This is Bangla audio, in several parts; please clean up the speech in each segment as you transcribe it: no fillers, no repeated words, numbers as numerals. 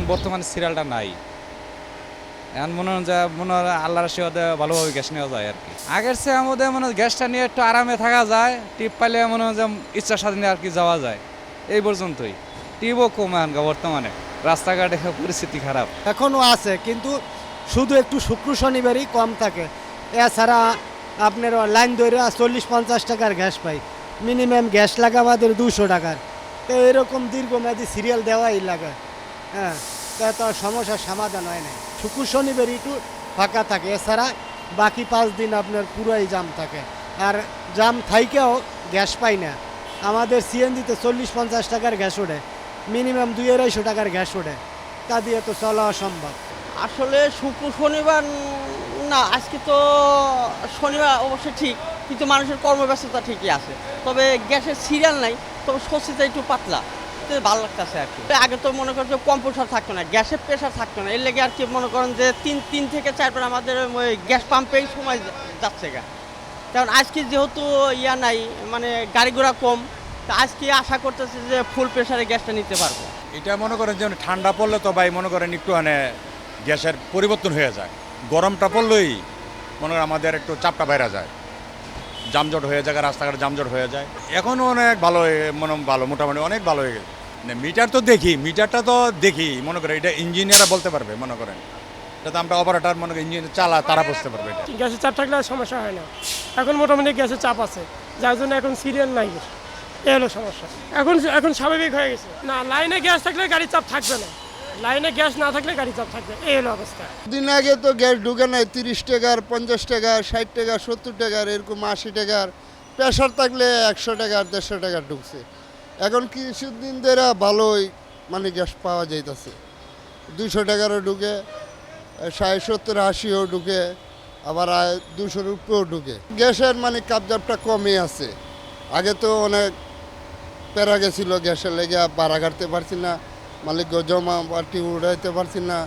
এখন বর্তমানে সিরিয়ালটা নাই। এখন মনে হয় আল্লাহর আশীর্বাদে ভালোভাবে গ্যাস নেওয়া যায় আর কি। আগের চেয়ে আমাদের মনে হয় গ্যাসটা নিয়ে একটু আরামে থাকা যায়, টিপ পাইলে মনে হয় যে ইচ্ছা স্বাধীনে আর কি যাওয়া যায়, এই পর্যন্তই। টিপও কমে আনগা বর্তমানে, রাস্তাঘাটে পরিস্থিতি খারাপ। এখনও আছে, কিন্তু শুধু একটু শুক্র শনিবারই কম থাকে। এছাড়া আপনার লাইন ধরে 40-50 টাকার গ্যাস পাই, মিনিমাম গ্যাস লাগা আমাদের 200 টাকার। তো এরকম দীর্ঘমেয়াদী সিরিয়াল দেওয়াই লাগে। হ্যাঁ, তো সমস্যার সমাধান হয় না। শুক্র শনিবার একটু ফাঁকা থাকে, এছাড়া বাকি 5 দিন আপনার পুরাই জাম থাকে। আর জাম থাইকেও গ্যাস পাই না। আমাদের সিএনজিতে 40-50 টাকার গ্যাস ওঠে, মিনিমাম 200-250 টাকার গ্যাস ওঠে। তা দিয়ে তো চলা অসম্ভব। আসলে শুক্র শনিবার না, আজকে তো শনিবার অবশ্য ঠিক, কিন্তু মানুষের কর্মব্যস্ততা ঠিকই আছে। তবে গ্যাসের সিরিয়াল নাই, তবে স্বস্তিটা একটু পাতলা, তো ভালো লাগতেছে আর কি। আগে তো মনে করেন যে কম্প্রেসার থাকতো না, গ্যাসের প্রেশার থাকতো না, এর লেগে আর কি মনে করেন যে 3 থেকে 4 বার আমাদের ওই গ্যাস পাম্পেই সময় যাচ্ছে গা। কারণ আজকে যেহেতু নাই, মানে গাড়ি ঘোড়া কম, তা আজকে আশা করতেছে যে ফুল প্রেশারে গ্যাসটা নিতে পারবো। এটা মনে করেন যে ঠান্ডা পড়লে তো ভাই মনে করেন একটু গ্যাসের পরিবর্তন হয়ে যায়। গরমটা পড়লেই মনে করেন আমাদের একটু চাপটা বাইরে যায়, যানজট হয়ে যায়, রাস্তাঘাট যানজট হয়ে যায়। এখনও অনেক ভালো ভালো মোটামুটি অনেক ভালো হয়ে গেছে। মিটার তো মিটারটা তো দেখি মনে করেন এটা ইঞ্জিনিয়াররা বলতে পারবে, মনে করেন যাতে আমরা অপারেটার মনে করেন ইঞ্জিনিয়ার চালা তারা বুঝতে পারবে। এটা গ্যাসের চাপ থাকলে আর সমস্যা হয় না। এখন মোটামুটি গ্যাসের চাপ আছে, যার জন্য এখন সিরিয়াল নাই, এ হলো সমস্যা। এখন স্বাভাবিক হয়ে গেছে। না, লাইনে গ্যাস থাকলে গাড়ির চাপ থাকবে না, লাইনে গ্যাস না থাকলে গাড়ির চাপ থাকবে, এই হলো অবস্থা। দিন আগে তো গ্যাস ঢুকে নাই, 30 টাকার, 50 টাকা, 60 টাকা, 70 টাকার, এরকম 80 টাকার। প্রেশার থাকলে 100 টাকার, 150 টাকার ঢুকছে। এখন কিছুদিন ধরে ভালোই মানে গ্যাস পাওয়া যাইতেছে, 200 টাকারও ঢুকে, 60, 70, 80ও ঢুকে, আবার 200-র উপরেও ঢুকে। গ্যাসের মানে কাবজাবটা কমে আছে। আগে তো অনেক প্যারা গেছিল গ্যাসের লেগে, ভাড়া কাটতে পারছি না, মালিক জমা বাটি উড়াইতে পারছি না,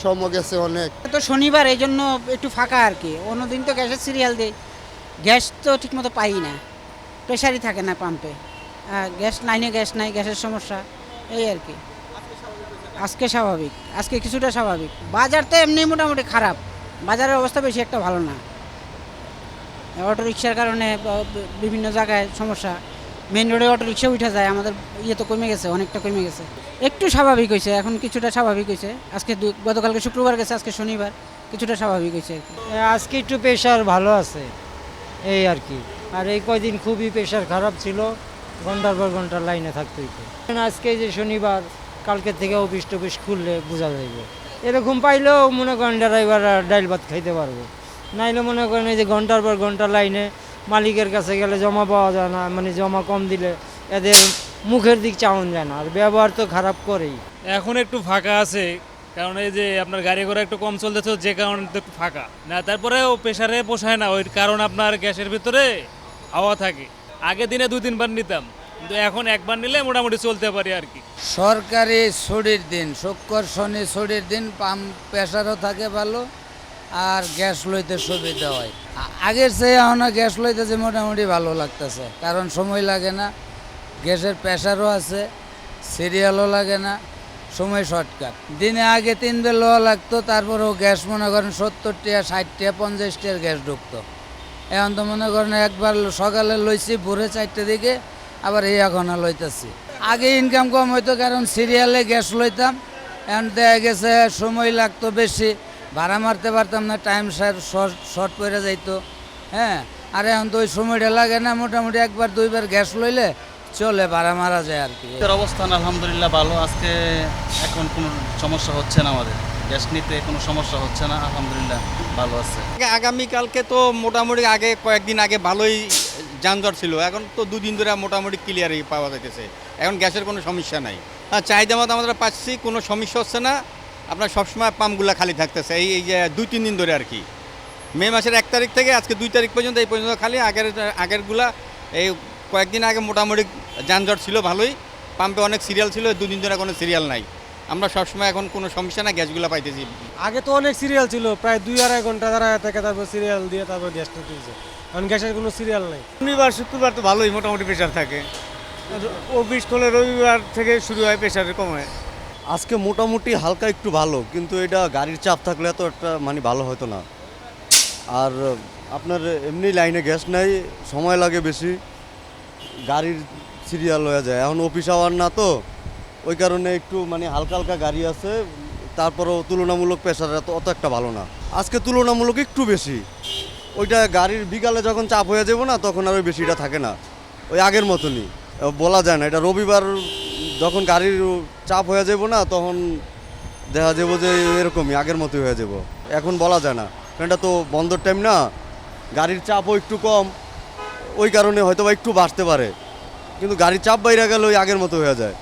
সময় গেছে অনেক। তো শনিবার এই জন্য একটু ফাঁকা আর কি। অন্যদিন তো গ্যাসের সিরিয়াল দেয়, গ্যাস তো ঠিকমতো পাই না, প্রেশারই থাকে না পাম্পে। গ্যাস লাইনে গ্যাস নাই, গ্যাসের সমস্যা, এই আর কি। আজকে স্বাভাবিক, আজকে কিছুটা স্বাভাবিক। বাজার তো এমনি মোটামুটি খারাপ, বাজারের অবস্থা বেশি একটা ভালো না। অটো রিক্সার কারণে বিভিন্ন জায়গায় সমস্যা। মেইন রোডে অটো রিক্সা উঠে যায়, আমাদের ইয়ে তো কমে গেছে, অনেকটা কমে গেছে। একটু স্বাভাবিক হয়েছে, এখন কিছুটা স্বাভাবিক হয়েছে। আজকে গতকালকে শুক্রবার গেছে, আজকে শনিবার, কিছুটা স্বাভাবিক হয়েছে আর কি। আজকে একটু প্রেশার ভালো আছে, এই আর কি। আর এই কয়দিন খুবই প্রেশার খারাপ ছিল, ঘন্টার পর ঘন্টা লাইনে থাকতে হইতো। আজকে যে শনিবার, কালকে থেকে অফিস টফিস খুললে বোঝা যাইবে। এরকম পাইলেও মনে করেন ড্রাইভার ডাইল ভাত খাইতে পারবো, নাইলে মনে করেন এই যে ঘন্টার পর ঘন্টা লাইনে মালিকের কাছে গেলে জমা পাওয়া যায় না, মানে জমা কম দিলে এদের মুখের দিক চাউন যায় না, আর ব্যবহার তো খারাপ করেই। এখন একটু ফাঁকা আছে, কারণ এই যে আপনার গাড়ি ঘোড়া একটু কম চলতেছে, যে কারণে একটু ফাঁকা না। তারপরেও প্রেশারে পোষায় না, ওই কারণ আপনার গ্যাসের ভিতরে হাওয়া থাকে। আগে দিনে 2-3 বার নিতাম, কিন্তু এখন একবার নিলে মোটামুটি চলতে পারি আর কি। সরকারি ছুটির দিন, শুক্র শনি ছুটির দিন পাম্প প্রেশারও থাকে ভালো, আর গ্যাস লইতে সুবিধা হয়। আগের চেয়ে এখন গ্যাস লইতে যে মোটামুটি ভালো লাগতেছে, কারণ সময় লাগে না, গ্যাসের প্রেশারও আছে, সিরিয়ালও লাগে না, সময় শর্টকাট। দিনে আগে 3 বের লওয়া লাগতো, তারপরেও গ্যাস মনে করেন 70 টাকা, 60 টাকা, 50 টাকার গ্যাস ঢুকতো। এখন তো মনে করেন একবার সকালে লইছি ভোরে 4টে দিকে, আবার এই এখন লইতেছি। আগে ইনকাম কম হইতো, কারণ সিরিয়ালে গ্যাস লইতাম, এখন দেখা গেছে সময় লাগতো বেশি, ভাড়া মারতে পারতাম না, টাইম শর্ট পড়ে যাইতো। হ্যাঁ, আর এখন তো ওই সময়টা লাগে না, মোটামুটি 1-2 বার গ্যাস লইলে চলে, ভাড়া মারা যায় আর কি। অবস্থান আলহামদুলিল্লাহ ভালো, আজকে এখন কোনো সমস্যা হচ্ছে না, আমাদের গ্যাস নিতে কোনো সমস্যা হচ্ছে না, আলহামদুলিল্লাহ ভালো আছে। আগামীকালকে তো মোটামুটি কয়েকদিন আগে ভালোই যানজট ছিল, এখন তো 2 দিন ধরে মোটামুটি ক্লিয়ারই পাওয়া যাইতেছে, এখন গ্যাসের কোনো সমস্যা নাই। চাহিদা মতো আমরা পাচ্ছি, কোনো সমস্যা হচ্ছে না। আপনার সবসময় পাম্পগুলো খালি থাকতেছে, এই যে 2-3 দিন ধরে আর কি। মে মাসের 1 তারিখ থেকে আজকে 2 তারিখ পর্যন্ত, এই পর্যন্ত খালি। আগেরগুলা এই কয়েকদিন আগে মোটামুটি যানজট ছিল ভালোই, পাম্পে অনেক সিরিয়াল ছিল, 2 দিন ধরে কোনো সিরিয়াল নাই। আমরা সবসময় এখন কোনো সমস্যা না, গ্যাসগুলো পাইতেছি। আগে তো অনেক সিরিয়াল ছিল, প্রায় 2-2.5 ঘন্টা দাঁড়ায় থেকে তারপর সিরিয়াল দিয়ে তারপর গ্যাসটা তুলছে। এখন গ্যাসের কোনো সিরিয়াল নাই। শনিবার শুক্রবার তো ভালোই মোটামুটি প্রেশার থাকে, অফিস খোলে রবিবার থেকে শুরু হয়, প্রেশারে কমে। আজকে মোটামুটি হালকা একটু ভালো, কিন্তু এটা গাড়ির চাপ থাকলে এত একটা মানে ভালো হতো না। আর আপনার এমনি লাইনে গ্যাস নাই, সময় লাগে বেশি, গাড়ির সিরিয়াল হয়ে যায়। এখন অফিস আওয়ার না তো, ওই কারণে একটু মানে হালকা হালকা গাড়ি আছে, তারপরেও তুলনামূলক প্রেশার অত একটা ভালো না। আজকে তুলনামূলক একটু বেশি, ওইটা গাড়ির বিকালে যখন চাপ হয়ে যাবো না তখন আর ওই বেশিটা থাকে না, ওই আগের মতনই। বলা যায় না, এটা রবিবার যখন গাড়ির চাপ হয়ে যাবো না তখন দেখা যাবো যে এরকমই আগের মতোই হয়ে যাব। এখন বলা যায় না, কারণ এটা তো বন্ধর টাইম না, গাড়ির চাপও একটু কম, ওই কারণে হয়তো বা একটু বাড়তে পারে, কিন্তু গাড়ির চাপ বাইরে গেলে ওই আগের মতো হয়ে যায়।